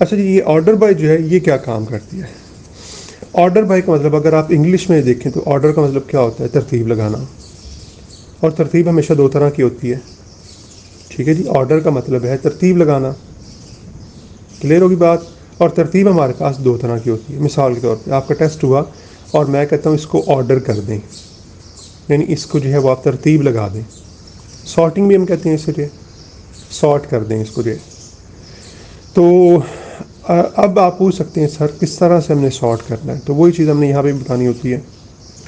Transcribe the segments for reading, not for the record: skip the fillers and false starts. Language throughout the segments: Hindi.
अच्छा जी, ये ऑर्डर बाय जो है ये क्या काम करती है? ऑर्डर बाय का मतलब अगर आप इंग्लिश में देखें तो ऑर्डर का मतलब क्या होता है? तरतीब लगाना। और तरतीब हमेशा दो तरह की होती है। ठीक है जी, ऑर्डर का मतलब है तरतीब लगाना। क्लियर होगी बात? और तरतीब हमारे पास दो तरह की होती है। मिसाल के तौर पे आपका टेस्ट हुआ और मैं कहता हूँ इसको ऑर्डर कर दें, यानी इसको जो है वो आप तरतीब लगा दें। सॉर्टिंग भी हम कहते हैं इसे, सॉर्ट कर दें इसको जो। तो अब आप पूछ सकते हैं सर किस तरह से हमने सॉर्ट करना है, तो वही चीज़ हमने यहाँ पे बतानी होती है।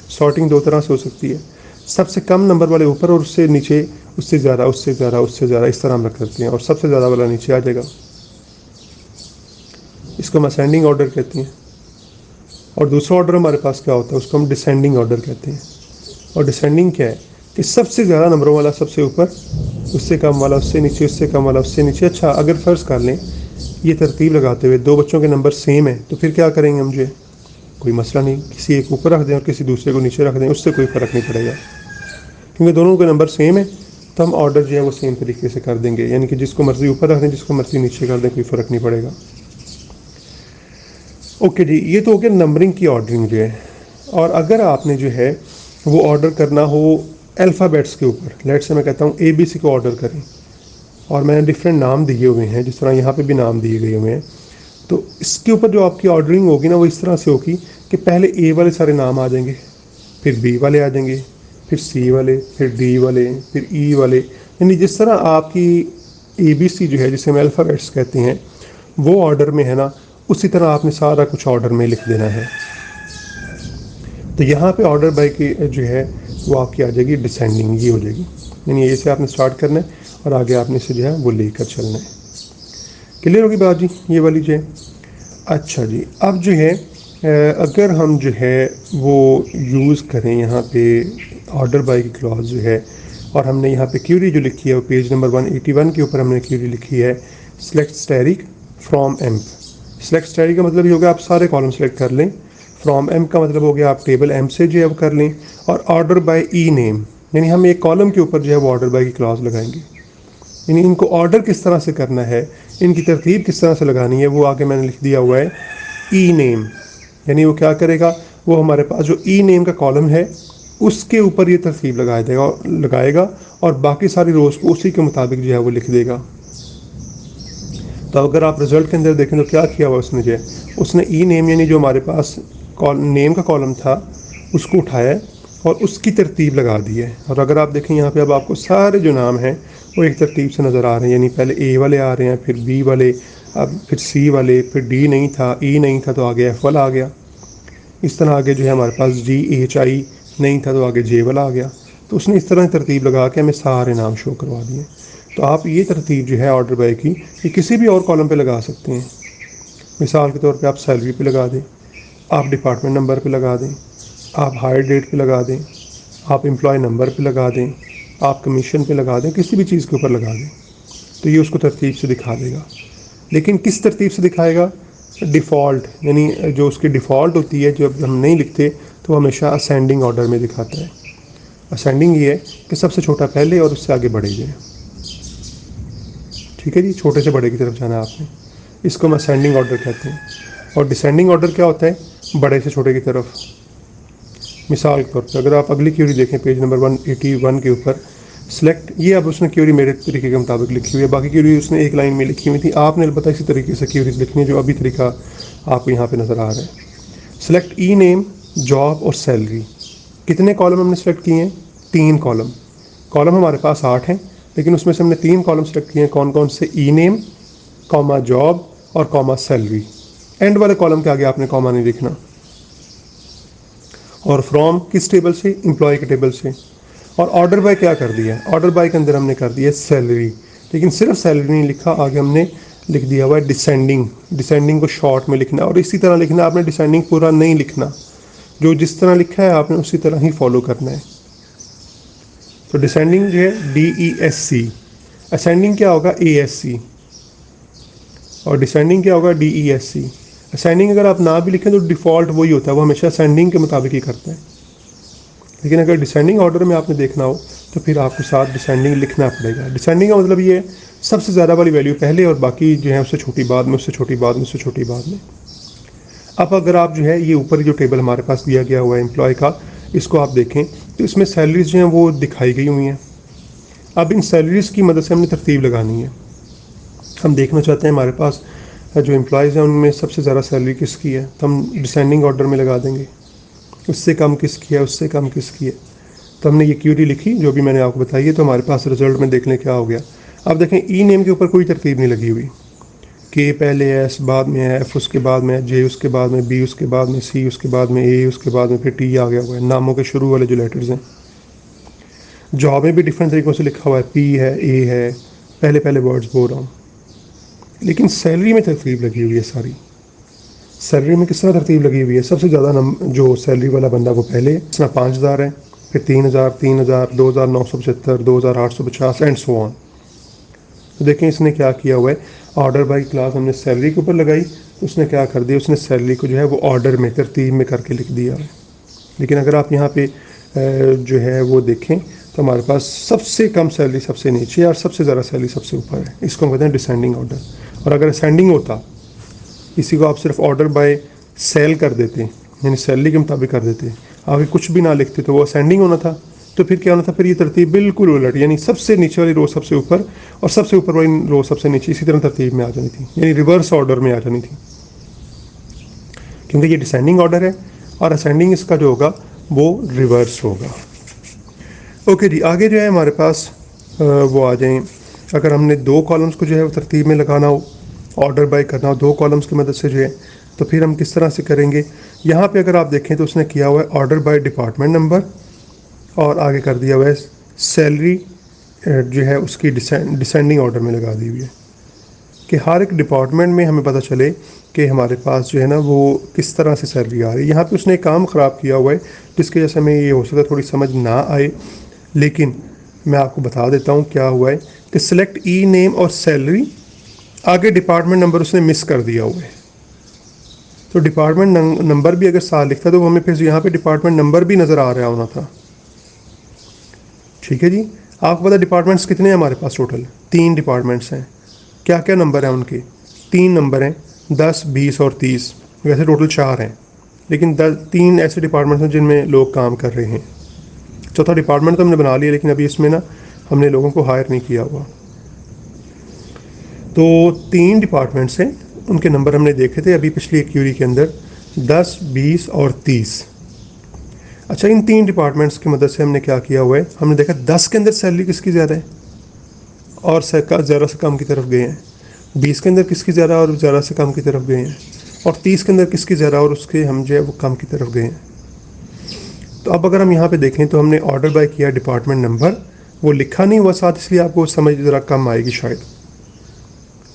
सॉर्टिंग दो तरह से हो सकती है, सबसे कम नंबर वाले ऊपर और उससे नीचे, उससे ज़्यादा, उससे ज़्यादा, उससे ज़्यादा, इस तरह हम रख सकते हैं और सबसे ज़्यादा वाला नीचे आ जाएगा। इसको हम असेंडिंग ऑर्डर कहते हैं। और दूसरा ऑर्डर हमारे पास क्या होता है, उसको हम डिसेंडिंग ऑर्डर कहते हैं। और डिसेंडिंग क्या है कि सबसे ज़्यादा नंबरों वाला सबसे ऊपर, उससे कम वाला उससे नीचे, उससे कम वाला उससे नीचे। अच्छा, अगर फ़र्ज़ कर लें ये तरतीब लगाते हुए दो बच्चों के नंबर सेम है तो फिर क्या करेंगे हम जो? कोई मसला नहीं, किसी एक ऊपर रख दें और किसी दूसरे को नीचे रख दें, उससे कोई फ़र्क नहीं पड़ेगा, क्योंकि दोनों के नंबर सेम है। तो हम ऑर्डर जो है वो सेम तरीके से कर देंगे, यानी कि जिसको मर्ज़ी ऊपर रख दें, जिसको मर्ज़ी नीचे कर दें, कोई फ़र्क नहीं पड़ेगा। ओके जी, ये तो हो गया नंबरिंग की ऑर्डरिंग जो है। और अगर आपने जो है वो ऑर्डर करना हो अल्फ़ाबेट्स के ऊपर, लेट से मैं कहता हूँ ABC को ऑर्डर करें, और मैंने डिफरेंट नाम दिए हुए हैं, जिस तरह यहाँ पे भी नाम दिए गए हुए हैं। तो इसके ऊपर जो आपकी ऑर्डरिंग होगी ना वो इस तरह से होगी कि पहले A वाले सारे नाम आ जाएंगे, फिर B वाले आ जाएंगे, फिर C वाले, फिर D वाले, फिर E वाले। यानी जिस तरह आपकी ABC जो है, जिसे हम अल्फ़ाबेट्स कहते हैं, वो ऑर्डर में है ना, उसी तरह आपने सारा कुछ ऑर्डर में लिख देना है। तो यहाँ पे ऑर्डर बाय की जो है वो आपकी आ जाएगी डिसेंडिंग, ये हो जाएगी। यानी ये से आपने स्टार्ट करना है और आगे आपने इसे जो है वो लेकर चलना है। क्लियर होगी बात जी, ये वाली जो है। अच्छा जी, अब जो है अगर हम जो है वो यूज़ करें यहाँ पे ऑर्डर बाय की क्लॉज जो है, और हमने यहाँ पे क्यूरी जो लिखी है वो पेज नंबर 181 के ऊपर हमने क्यूरी लिखी है, select static from amp. Select static का मतलब ये हो गया आप सारे कॉलम सेलेक्ट कर लें, फ्रॉम एम्प का मतलब हो गया आप टेबल एम्प से जो है वो कर लें, और ऑर्डर बाय ई नेम, यानी हम एक कॉलम के ऊपर जो है वो ऑर्डर बाय की क्लॉज लगाएंगे। यानी इनको ऑर्डर किस तरह से करना है, इनकी तरतीब किस तरह से लगानी है, वो आगे मैंने लिख दिया हुआ है ई नेम। यानी वो क्या करेगा, वो हमारे पास जो ई नेम का कॉलम है उसके ऊपर ये तरतीब लगाएगा और बाकी सारी रोज़ को उसी के मुताबिक जो है वो लिख देगा। तो अगर आप रिज़ल्ट के अंदर देखें तो क्या किया हुआ उसने जो है, उसने ई नेम यानी जो हमारे पास नेम का कॉलम था उसको उठाया और उसकी तरतीब लगा दी है। और अगर आप देखें यहाँ पे अब आपको सारे जो नाम हैं वो एक तरतीब से नज़र आ रहे हैं, यानी पहले ए वाले आ रहे हैं, फिर बी वाले, अब फिर सी वाले, फिर डी नहीं था, ई नहीं था तो आगे एफ वाला आ गया। इस तरह आगे जो है हमारे पास GHI नहीं था तो आगे जे वाला आ गया। तो उसने इस तरह तरतीब लगा के हमें सारे नाम शो करवा दिए। तो आप ये तरतीब जो है ऑर्डर बाय की ये किसी भी और कॉलम पे लगा सकते हैं। मिसाल के तौर पे आप सैलरी पे लगा दें, आप डिपार्टमेंट नंबर पे लगा दें, आप हायर डेट पे लगा दें, आप एम्प्लॉय नंबर पे लगा दें, आप कमीशन पे लगा दें, किसी भी चीज़ के ऊपर लगा दें तो ये उसको तरतीब से दिखा देगा। लेकिन किस तरतीब से दिखाएगा? डिफ़ॉल्ट, यानी जो उसकी डिफ़ॉल्ट होती है, जब हम नहीं लिखते तो हमेशा असेंडिंग ऑर्डर में दिखाता है। असेंडिंग ये है कि सबसे छोटा पहले और उससे आगे बढ़े जाए। ठीक है जी, छोटे से बड़े की तरफ जाना है आपने, इसको हम असेंडिंग ऑर्डर कहते हैं। और डिसेंडिंग ऑर्डर क्या होता है? बड़े से छोटे की तरफ। मिसाल के तौर पर अगर आप अगली क्यूरी देखें पेज नंबर 181 के ऊपर, सेलेक्ट, ये अब उसने क्यूरी मेरे तरीके के मुताबिक लिखी हुई है, बाकी क्यूरी उसने एक लाइन में लिखी हुई थी, आपने अलबत्ता इसी तरीके से क्यूरीज लिखनी है जो अभी तरीका आपको यहाँ पे नज़र आ रहा है। सेलेक्ट ई नेम, जॉब और सैलरी। कितने कॉलम हमने सेलेक्ट किए हैं? 3 कॉलम। कॉलम हमारे पास 8 हैं, लेकिन उसमें से हमने 3 कॉलम सेलेक्ट किए हैं। कौन कौन से? ई नेम, कॉमा जॉब और कॉमा सैलरी। एंड वाले कॉलम के आगे आपने कॉमा नहीं लिखना। और फ्रॉम किस टेबल से? एम्प्लॉय के टेबल से। और ऑर्डर बाय क्या कर दिया? ऑर्डर बाय के अंदर हमने कर दिया सैलरी, लेकिन सिर्फ सैलरी नहीं लिखा, आगे हमने लिख दिया हुआ है डिसेंडिंग। डिसेंडिंग को शॉर्ट में लिखना और इसी तरह लिखना, आपने डिसेंडिंग पूरा नहीं लिखना, जो जिस तरह लिखा है आपने उसी तरह ही फॉलो करना है। तो डिसेंडिंग जो है DESC, असेंडिंग क्या होगा? ASC, और डिसेंडिंग क्या होगा? DESC। असेंडिंग अगर आप ना भी लिखें तो डिफ़ॉल्ट वही होता है, वो हमेशा असेंडिंग के मुताबिक ही करता है। लेकिन अगर डिसेंडिंग ऑर्डर में आपने देखना हो तो फिर आपको साथ डिसेंडिंग लिखना पड़ेगा। डिसेंडिंग का मतलब ये है सबसे ज़्यादा वाली वैल्यू पहले और बाकी जो है उससे छोटी बाद में, उससे छोटी बाद में, उससे छोटी बाद में। अब अगर आप जो है ये ऊपर जो टेबल हमारे पास दिया गया हुआ है एम्प्लॉय का, इसको आप देखें तो इसमें सैलरीज जो हैं वो दिखाई गई हुई हैं। अब इन सैलरीज की मदद से हमने तरतीब लगानी है। हम देखना चाहते हैं हमारे पास जो एम्प्लॉयज़ हैं उनमें सबसे ज़्यादा सैलरी किसकी है, तो हम डिसेंडिंग ऑर्डर में लगा देंगे। उससे कम किसकी है, उससे कम किसकी है। तो हमने ये क्यूरी लिखी जो भी मैंने आपको बताई है, तो हमारे पास रिजल्ट में देख लें क्या हो गया। अब देखें ई नेम के ऊपर कोई तरतीब नहीं लगी हुई। के पहले है, एस बाद में है, एफ उसके बाद में है, जे उसके बाद में, बी उसके बाद में, सी उसके बाद में, ए उसके बाद में, फिर टी आ गया हुआ है। नामों के शुरू वाले जो लेटर्स हैं। जॉब में भी डिफरेंट तरीक़ों से लिखा हुआ है, पी है, ए है, पहले पहले वर्ड्स बोल रहा हूँ। लेकिन सैलरी में तरतीब लगी हुई है सारी। सैलरी में किस तरह तरतीब लगी हुई है, सबसे ज़्यादा जो सैलरी वाला बंदा वो पहले है, इसमें 5,000 है, फिर 3,000, 3,000, 2,975, 2,850 एंड सो ऑन। तो देखें इसने क्या किया हुआ है, ऑर्डर बाई क्लास हमने सैलरी के ऊपर लगाई, तो उसने क्या कर दिया, उसने सैलरी को जो है वो ऑर्डर में तरतीब में करके लिख दिया है। लेकिन अगर आप यहाँ पे जो है वो देखें तो हमारे पास सबसे कम सैलरी सबसे नीचे और सबसे ज़्यादा सैलरी सबसे ऊपर है। इसको हम कहते हैं डिसेंडिंग ऑर्डर। और अगर असेंडिंग होता, इसी को आप सिर्फ ऑर्डर बाय सेल कर देते, यानी सैलरी के मुताबिक कर देते, आगे कुछ भी ना लिखते, तो वो असेंडिंग होना था। तो फिर क्या होना था, फिर ये तरतीब बिल्कुल उलट, यानी सबसे नीचे वाली रो सबसे ऊपर और सबसे ऊपर वाली रो सबसे नीचे, इसी तरह तरतीब में आ जानी थी, यानी रिवर्स ऑर्डर में आ जानी थी। क्योंकि ये डिसेंडिंग ऑर्डर है और असेंडिंग इसका जो होगा वो रिवर्स होगा। ओके जी, आगे जो है हमारे पास वो आ जाएं। अगर हमने 2 कॉलम्स को जो है वो तरतीब में लगाना हो, ऑर्डर बाय करना हो 2 कॉलम्स की मदद से जो है, तो फिर हम किस तरह से करेंगे। यहाँ पे अगर आप देखें तो उसने किया हुआ है ऑर्डर बाय डिपार्टमेंट नंबर और आगे कर दिया हुआ है सैलरी जो है उसकी डिसेंडिंग ऑर्डर में लगा दी हुई है, कि हर एक डिपार्टमेंट में हमें पता चले कि हमारे पास जो है ना वो किस तरह से सैलरी आ रही है। यहाँ पे उसने एक काम ख़राब किया हुआ है जिसकी वजह से हमें ये हो सकता है थोड़ी समझ ना आए, लेकिन मैं आपको बता देता हूँ क्या हुआ है कि सिलेक्ट ई नेम और सैलरी, आगे डिपार्टमेंट नंबर उसने मिस कर दिया हुआ है। तो डिपार्टमेंट नंबर भी अगर साथ लिखता तो हमें फिर यहाँ पे डिपार्टमेंट नंबर भी नज़र आ रहा होना था। ठीक है जी, आपको पता डिपार्टमेंट्स कितने हैं हमारे पास, टोटल 3 डिपार्टमेंट्स हैं। क्या क्या नंबर हैं उनके, 3 नंबर हैं, 10, 20 और 30। वैसे टोटल 4 हैं, लेकिन 3 ऐसे डिपार्टमेंट्स हैं जिनमें लोग काम कर रहे हैं। चौथा डिपार्टमेंट तो हमने बना लिया, लेकिन अभी इसमें ना हमने लोगों को हायर नहीं किया हुआ। तो 3 डिपार्टमेंट्स हैं, उनके नंबर हमने देखे थे अभी पिछली एक क्यूरी के अंदर, 10, 20 और 30। अच्छा, इन 3 डिपार्टमेंट्स की मदद से हमने क्या किया हुआ है, हमने देखा 10 के अंदर सैलरी किसकी ज़्यादा है और ज़्यादा से कम की तरफ गए हैं, 20 के अंदर किसकी ज़्यादा और ज़्यादा से कम की तरफ गए हैं, और 30 के अंदर किसकी ज़्यादा और उसके हम जो है वो कम की तरफ गए हैं। तो अब अगर हम यहाँ पे देखें तो हमने ऑर्डर बाय किया डिपार्टमेंट नंबर, वो लिखा नहीं हुआ साथ, इसलिए आपको समझ ज़रा कम आएगी शायद,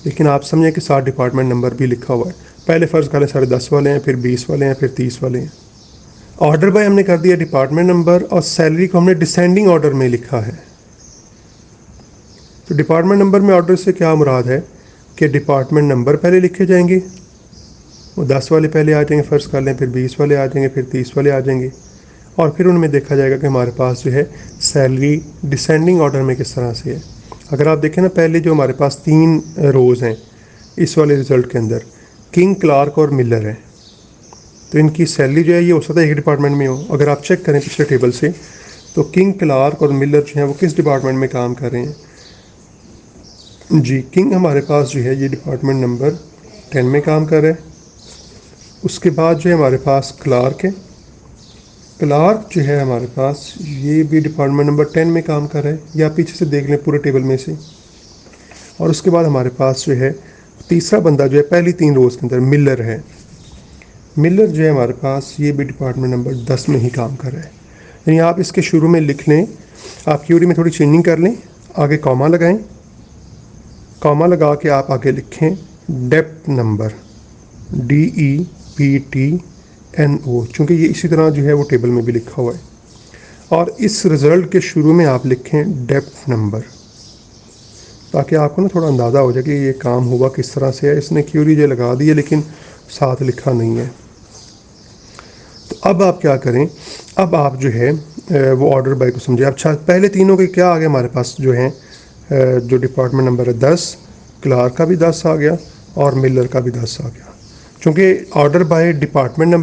लेकिन आप समझें कि साथ डिपार्टमेंट नंबर भी लिखा हुआ है। पहले फ़र्ज़ करें सारे 10 वाले हैं, फिर 20 वाले हैं, फिर 30 वाले हैं। ऑर्डर बाय हमने कर दिया डिपार्टमेंट नंबर और सैलरी को हमने डिसेंडिंग ऑर्डर में लिखा है। तो डिपार्टमेंट नंबर में ऑर्डर से क्या मुराद है कि डिपार्टमेंट नंबर पहले लिखे जाएंगे, वो 10 वाले पहले आ जाएंगे फ़र्ज़ कर लें, फिर 20 वाले आ जाएंगे, फिर 30 वाले आ जाएंगे, और फिर उनमें देखा जाएगा कि हमारे पास जो है सैलरी डिसेंडिंग ऑर्डर में किस तरह से है। अगर आप देखें ना, पहले जो हमारे पास 3 रोज़ हैं इस वाले रिज़ल्ट के अंदर, किंग, क्लार्क और मिलर है, तो इनकी सैलरी जो है ये हो सकता है एक डिपार्टमेंट में हो। अगर आप चेक करें पिछले टेबल से, तो किंग, क्लार्क और मिलर जो है वो किस डिपार्टमेंट में काम कर रहे हैं जी। किंग हमारे पास जो है ये डिपार्टमेंट नंबर 10 में काम कर रहा है। उसके बाद जो है हमारे पास क्लार्क है, क्लार्क जो है हमारे पास ये भी डिपार्टमेंट नंबर 10 में काम कर रहा है, या पीछे से देख लें पूरे टेबल में से। और उसके बाद हमारे पास जो है तीसरा बंदा जो है पहली 3 रोज़ के अंदर मिलर है। मिलर जो है हमारे पास ये भी डिपार्टमेंट नंबर 10 में ही काम कर रहा है। यानी आप इसके शुरू में लिख लें, आप क्यूरी में थोड़ी चेंजिंग कर लें, आगे कॉमा लगाएं, कॉमा लगा के आप आगे लिखें डेप्थ नंबर, DEPTNO, चूँकि ये इसी तरह जो है वो टेबल में भी लिखा हुआ है। और इस रिज़ल्ट के शुरू में आप लिखें डेप्थ नंबर, ताकि आपको ना थोड़ा अंदाज़ा हो जाए कि ये काम हुआ किस तरह से है। इसने क्यूरी जो लगा दी है लेकिन साथ लिखा नहीं है। तो अब आप क्या करें, अब आप जो है वो ऑर्डर बाय को समझे। अच्छा, पहले तीनों के क्या आ गया हमारे पास जो है, जो डिपार्टमेंट नंबर है 10, क्लार्क का भी 10 आ गया और मिलर का भी 10 आ गया। क्योंकि ऑर्डर बाय डिपार्टमेंट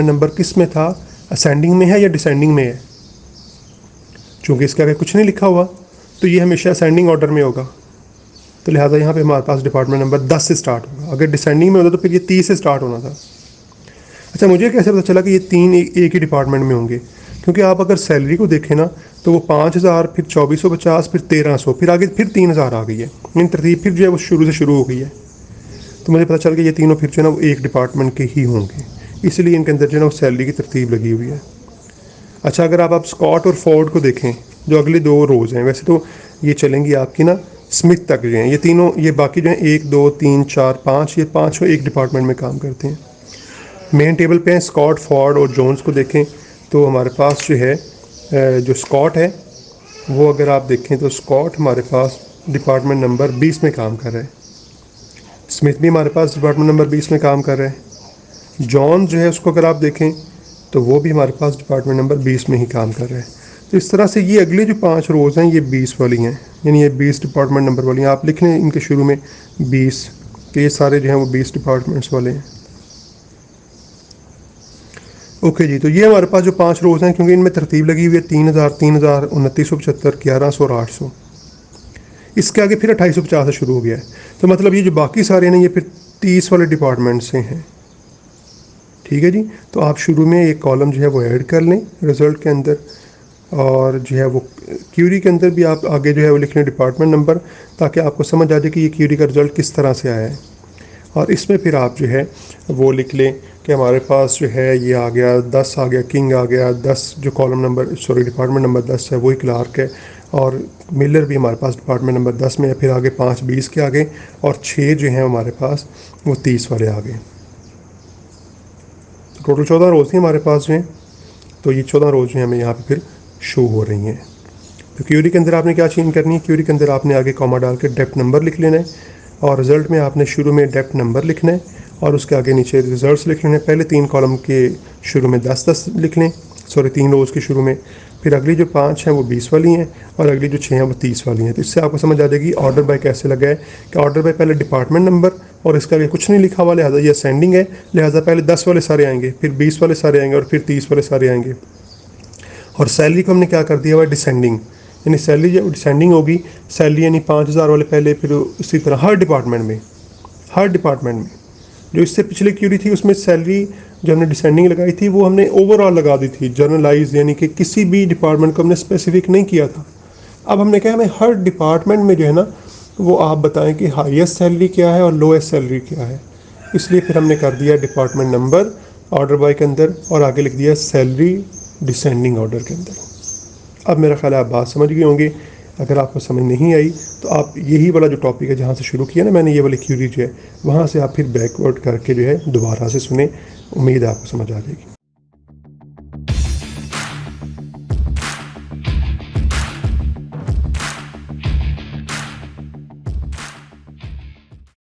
नंबर किस में था, असेंडिंग में है या डिसेंडिंग में है? चूँकि इसके आगे कुछ नहीं लिखा हुआ तो ये हमेशा असेंडिंग ऑर्डर में होगा, तो लिहाजा यहाँ पे हमारे पास डिपार्टमेंट नंबर 10 से स्टार्ट होगा। अगर डिसेंडिंग में होता तो फिर ये 30 से स्टार्ट होना था। अच्छा, मुझे कैसे पता चला कि ये तीन एक ही डिपार्टमेंट में होंगे? क्योंकि आप अगर सैलरी को देखें ना तो वो 5000, फिर 2450, फिर 1300, फिर आगे फिर 3000 आ गई है। इन तरतीब फिर जो है वो शुरू से शुरू हो गई है। तो मुझे पता चल गया ये तीनों फिर जो है ना वो एक डिपार्टमेंट के ही होंगे, इसलिए इनके अंदर जो है ना वो सैलरी की तरतीब लगी हुई है। अच्छा, अगर आप स्कॉट और फोर्ड को देखें जो अगले दो रोज़ हैं, वैसे तो ये चलेंगी आपकी ना स्मिथ तक जो हैं, ये तीनों, ये बाकी जो हैं 1 2 3 4 5, ये पाँचों एक डिपार्टमेंट में काम करते हैं। मेन टेबल पे हैं स्कॉट, फोर्ड और जोन्स को देखें तो हमारे पास जो है जो स्कॉट है वो अगर आप देखें तो स्कॉट हमारे पास डिपार्टमेंट नंबर 20 में काम कर रहा है। स्मिथ भी हमारे पास डिपार्टमेंट नंबर 20 में काम कर रहा है। जॉन जो है उसको अगर आप देखें तो वो भी हमारे पास डिपार्टमेंट नंबर 20 में ही काम कर रहा है। तो इस तरह से ये अगली जो 5 रोज़ हैं ये 20 वाली हैं, यानी ये 20 डिपार्टमेंट नंबर वाली हैं। आप लिख लें इनके शुरू में 20, कि ये सारे जो हैं वो 20 डिपार्टमेंट्स वाले हैं। ओके जी, तो ये हमारे पास जो 5 रोज़ हैं, क्योंकि इनमें तरतीब लगी हुई है 3000, 3000, 2975, 1100 और 800। इसके आगे फिर 2850 से शुरू हो गया है। तो मतलब ये जो बाकी सारे हैं ये फिर 30 वाले डिपार्टमेंट से हैं। ठीक है जी, तो आप शुरू में एक कॉलम जो है वो ऐड कर लें रिज़ल्ट के अंदर, और जो है वो क्यूरी के अंदर भी आप आगे जो है वो लिख लें डिपार्टमेंट नंबर, ताकि आपको समझ आ जाए कि ये क्यूरी का रिज़ल्ट किस तरह से आया है। और इसमें फिर आप जो है वो लिख लें कि हमारे पास जो है ये आ गया 10 आ गया, किंग आ गया 10, जो कॉलम नंबर डिपार्टमेंट नंबर 10 है वही क्लार्क है, और मिलर भी हमारे पास डिपार्टमेंट नंबर 10 में है। फिर आगे 5 20 के आगे, और 6 जो हैं हमारे पास वो 30 वाले आ गए। तो टोटल 14 रोज़ थी हमारे पास जो हैं, तो ये 14 रोज़ जो हैं हमें यहाँ पे फिर शो हो रही हैं। तो क्यूरी के अंदर आपने क्या चेंज करनी है, क्यूरी के अंदर आपने आगे कॉमा डाल के डेप्थ नंबर लिख लेना है, और रिज़ल्ट में आपने शुरू में डेप्थ नंबर लिखना है, और उसके आगे नीचे रिजल्ट्स लिख लेने। पहले 3 कॉलम के शुरू में 10-10 लिख लें, 3 रोज़ के शुरू में। फिर अगली जो 5 हैं वो 20 वाली हैं, और अगली जो 6 हैं वो 30 वाली हैं। तो इससे आपको समझ आ जाएगी ऑर्डर बाय कैसे लगा है, कि ऑर्डर बाय पहले डिपार्टमेंट नंबर और इसका आगे कुछ नहीं लिखा हुआ, लिहाजा ये असेंडिंग है, लिहाजा पहले 10 वाले सारे आएंगे, फिर 20 वाले सारे आएंगे, और फिर 30 वाले सारे आएंगे। और सैलरी को हमने क्या कर दिया हुआ है, डिसेंडिंग, यानी सैलरी जब डिसेंडिंग होगी, सैलरी यानी 5000 वाले पहले, फिर इसी तरह हर डिपार्टमेंट में जो इससे पिछले क्यूरी थी उसमें सैलरी जो हमने डिसेंडिंग लगाई थी वो हमने ओवरऑल लगा दी थी, जर्नलाइज, यानी कि किसी भी डिपार्टमेंट को हमने स्पेसिफिक नहीं किया था। अब हमने कहा हमें हर डिपार्टमेंट में जो है ना वो आप बताएं कि हाईएस्ट सैलरी क्या है और लोएस्ट सैलरी क्या है। इसलिए फिर हमने कर दिया डिपार्टमेंट नंबर ऑर्डर बाय के अंदर, और आगे लिख दिया सैलरी डिसेंडिंग ऑर्डर के अंदर। अब मेरा ख्याल है आप बात समझ गए होंगे। अगर आपको समझ नहीं आई तो आप यही वाला जो टॉपिक है जहाँ से शुरू किया ना मैंने, ये वाली क्यूरी जो है वहाँ से आप फिर बैकवर्ड करके जो है दोबारा से सुने। उम्मीद है आपको समझ आ जाएगी।